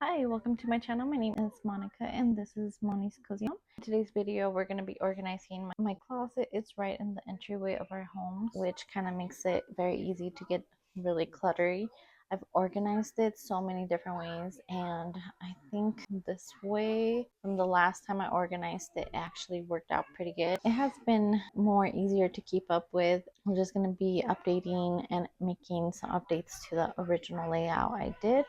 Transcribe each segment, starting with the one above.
Hi, welcome to my channel. My name is Monica and this is Moni's Cozy Home. In today's video, we're going to be organizing my closet. It's right in the entryway of our home, which kind of makes it very easy to get really cluttery. I've organized it so many different ways, and I think this way from the last time I organized it actually worked out pretty good. It has been more easier to keep up with. I'm just going to be updating and making some updates to the original layout I did.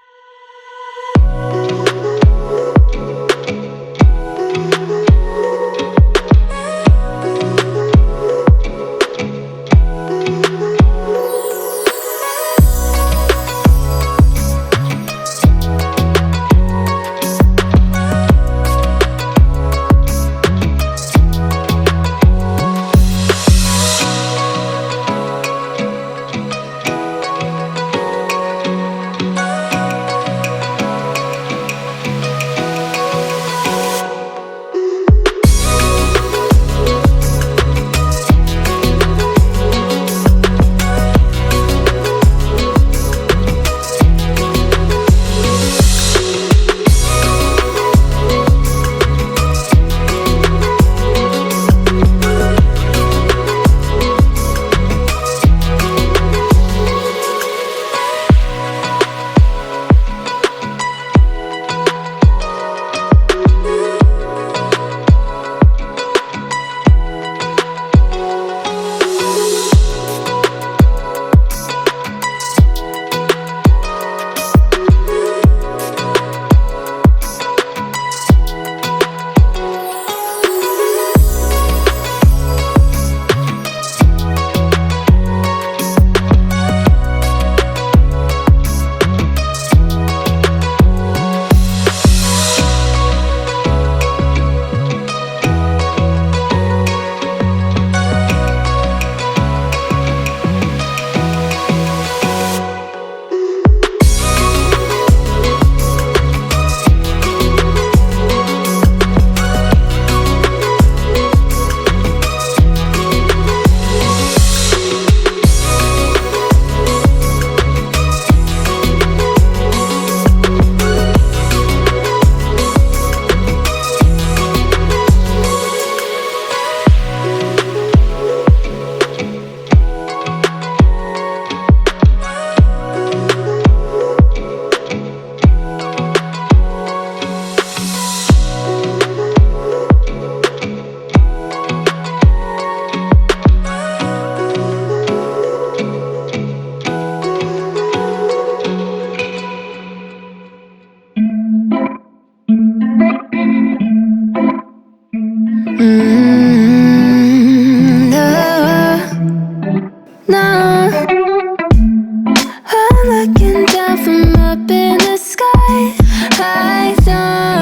I'm looking down from up in the sky. I don't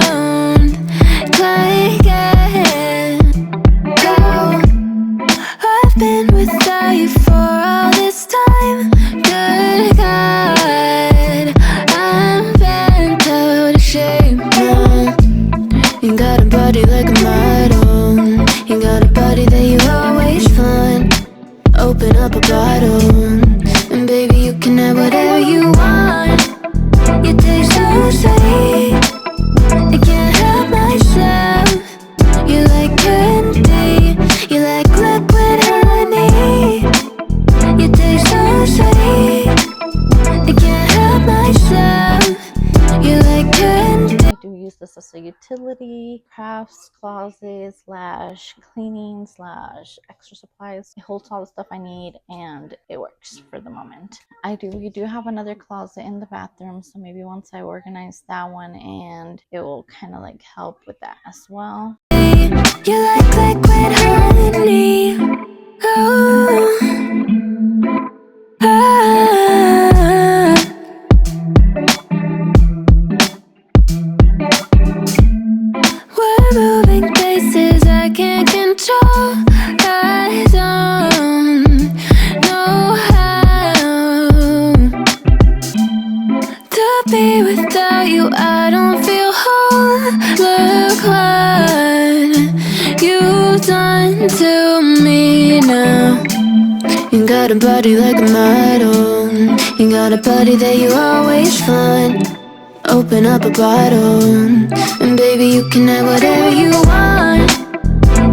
like it. Oh, I've been without you for all this time. Good God, I'm bent out of shape now. You got a body like a model. You got a body that you always find. Open up a bottle, and baby, you can have whatever you want. You taste so sweet, I can't help myself. You like candy, you like liquid honey. You taste so sweet, I can't help myself. You like candy. I do use this as a utility, crafts closet slash cleaning slash extra supplies. It holds all the stuff I need and it works for the moment. We do have another closet in the bathroom, so maybe once I organize that one, and it will kind of like help with that as well. You like liquid honey. Oh, we're moving places I can't control. I don't know how to be without you. I don't feel whole. Look what you've done to me now. You got a body like a model. You got a body that you always find. Open up a bottle, and baby, you can have whatever you want.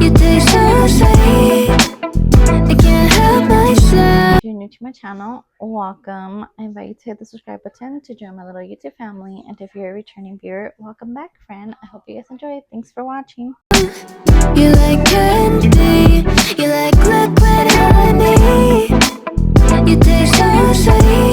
You taste so sweet, I can't help myself. If you're new to my channel, welcome. I invite you to hit the subscribe button to join my little YouTube family. And if you're a returning viewer, welcome back, friend. I hope you guys enjoy it. Thanks for watching. You like candy, you like liquid honey. You taste so sweet,